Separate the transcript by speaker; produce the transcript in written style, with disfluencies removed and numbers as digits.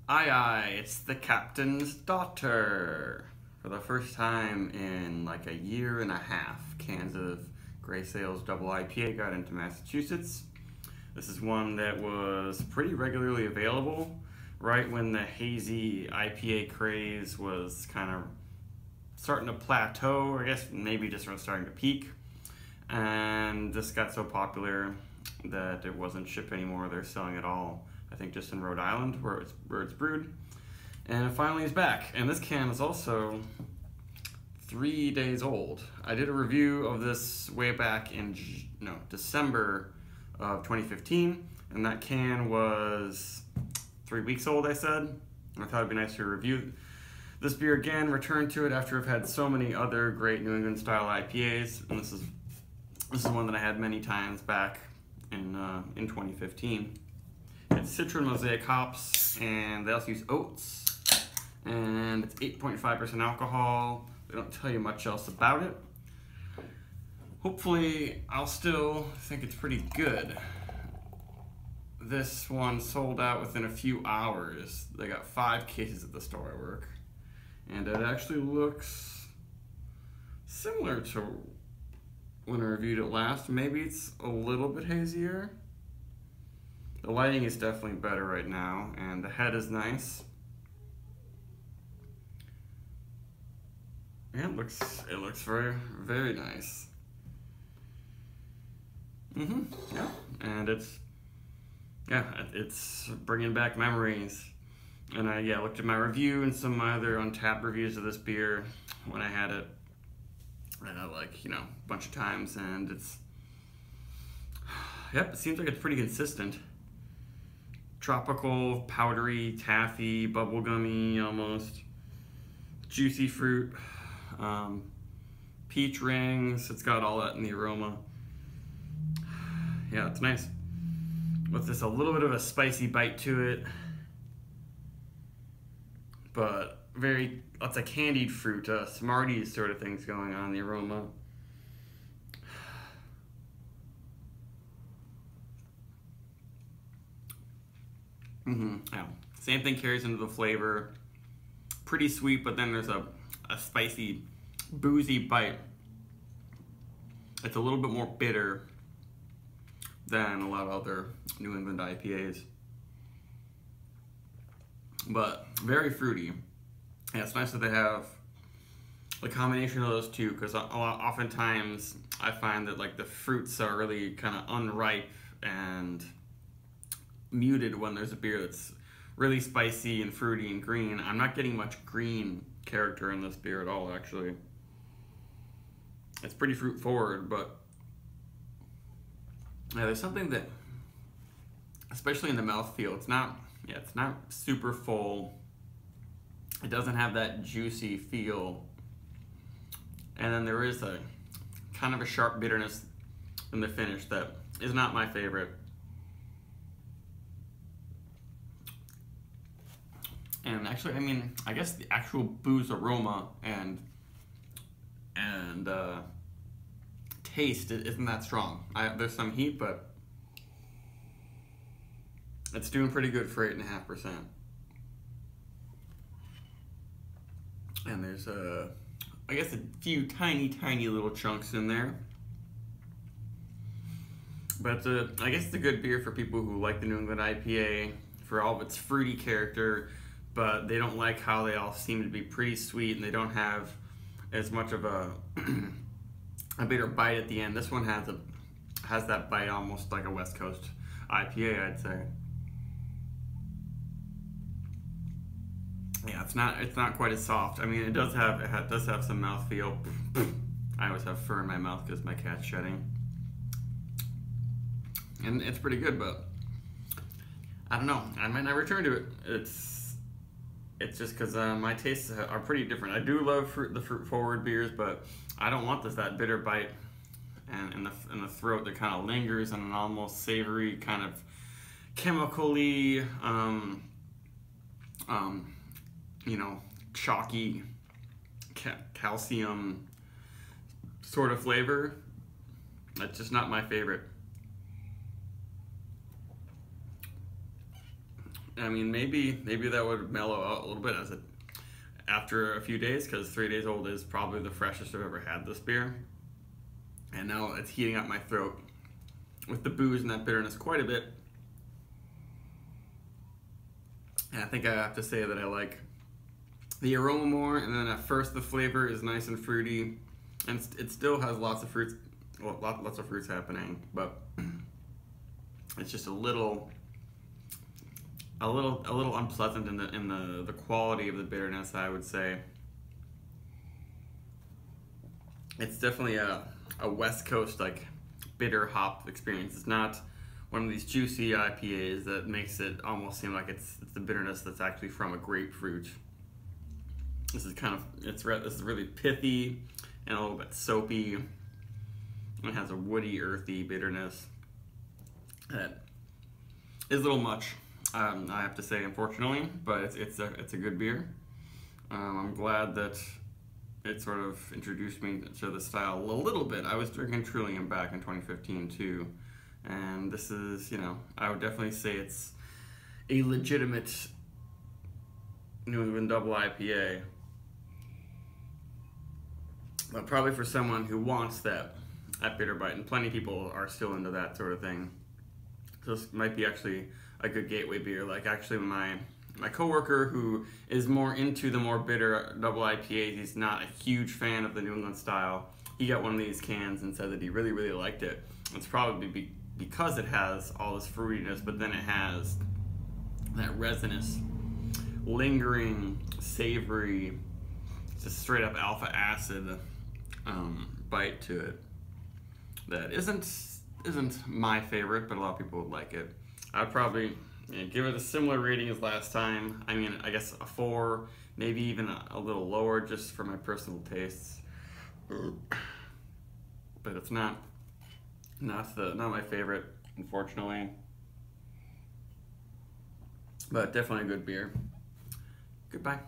Speaker 1: Aye, aye, it's the captain's daughter. For the first time in like a year and a half, cans of Gray Sales Double IPA got into Massachusetts. This is one that was pretty regularly available right when the hazy IPA craze was kind of starting to plateau, I guess maybe just starting to peak. And this got so popular that it wasn't shipped anymore. They're selling it all, I think, just in Rhode Island where it's brewed. And it finally is back. And this can is also 3 days old. I did a review of this way back in December of 2015, and that can was 3 weeks old, I said. And I thought it'd be nice to review this beer again, return to it after I've had so many other great New England style IPAs, and this is one that I had many times back in 2015. It's Citron Mosaic hops, and they also use oats, and it's 8.5% alcohol. They don't tell you much else about it. Hopefully, I'll still think it's pretty good. This one sold out within a few hours. They got 5 cases at the store I work, and it actually looks similar to when I reviewed it last. Maybe it's a little bit hazier. The lighting is definitely better right now, and the head is nice. Yeah, it looks very, very nice. Yeah, and it's bringing back memories. And I looked at my review and some other Untappd reviews of this beer when I had it, a bunch of times, and it seems like it's pretty consistent. Tropical, powdery, taffy, bubblegummy almost, juicy fruit, peach rings. It's got all that in the aroma. Yeah, it's nice. With this a little bit of a spicy bite to it, but lots of candied fruit, Smarties sort of things going on in the aroma. Yeah. Same thing carries into the flavor. Pretty sweet, but then there's a spicy, boozy bite. It's a little bit more bitter than a lot of other New England IPAs, but very fruity. Yeah, it's nice that they have the combination of those two, because oftentimes I find that like the fruits are really kind of unripe and muted when there's a beer that's really spicy and fruity and green. I'm not getting much green character in this beer at all, actually. It's pretty fruit forward, but there's something that, especially in the mouthfeel, it's not super full. It doesn't have that juicy feel. And then there is a kind of a sharp bitterness in the finish that is not my favorite. And actually, I guess the actual booze aroma and taste isn't that strong. There's some heat, but it's doing pretty good for 8.5%. And there's I guess a few tiny little chunks in there. But I guess it's a good beer for people who like the New England IPA for all of its fruity character, but they don't like how they all seem to be pretty sweet and they don't have as much of a bitter bite at the end. This one has that bite almost like a West Coast IPA, I'd say. Yeah, it's not quite as soft. It does have some mouthfeel. I always have fur in my mouth because my cat's shedding, and it's pretty good. But I don't know. I might not return to it. It's just because my tastes are pretty different. I do love the fruit forward beers, but I don't want that bitter bite and in the throat that kind of lingers and an almost savory kind of chemically chalky calcium sort of flavor. That's just not my favorite. I mean, maybe that would mellow out a little bit after a few days, because 3 days old is probably the freshest I've ever had this beer. And now it's heating up my throat with the booze and that bitterness quite a bit. And I think I have to say that I like the aroma more, and then at first the flavor is nice and fruity, and it still has lots of fruits, well, lots of fruits happening, but it's just a little unpleasant in the quality of the bitterness, I would say. It's definitely a West Coast like bitter hop experience. It's not one of these juicy IPAs that makes it almost seem like it's the bitterness that's actually from a grapefruit. This is this is really pithy and a little bit soapy. It has a woody, earthy bitterness that is a little much, I have to say, unfortunately, but it's a good beer. I'm glad that it sort of introduced me to the style a little bit. I was drinking Trillium back in 2015 too, and this is, I would definitely say it's a legitimate New England double IPA, but probably for someone who wants that bitter bite, and plenty of people are still into that sort of thing. So this might be actually a good gateway beer. Like, actually, my coworker, who is more into the more bitter double IPAs, he's not a huge fan of the New England style. He got one of these cans and said that he really, really liked it. It's probably because it has all this fruitiness, but then it has that resinous, lingering, savory, just straight up alpha acid bite to it that isn't my favorite, but a lot of people would like it. I'd probably give it a similar rating as last time. I mean, I guess a 4, maybe even a little lower, just for my personal tastes. But it's not my favorite, unfortunately. But definitely a good beer. Goodbye.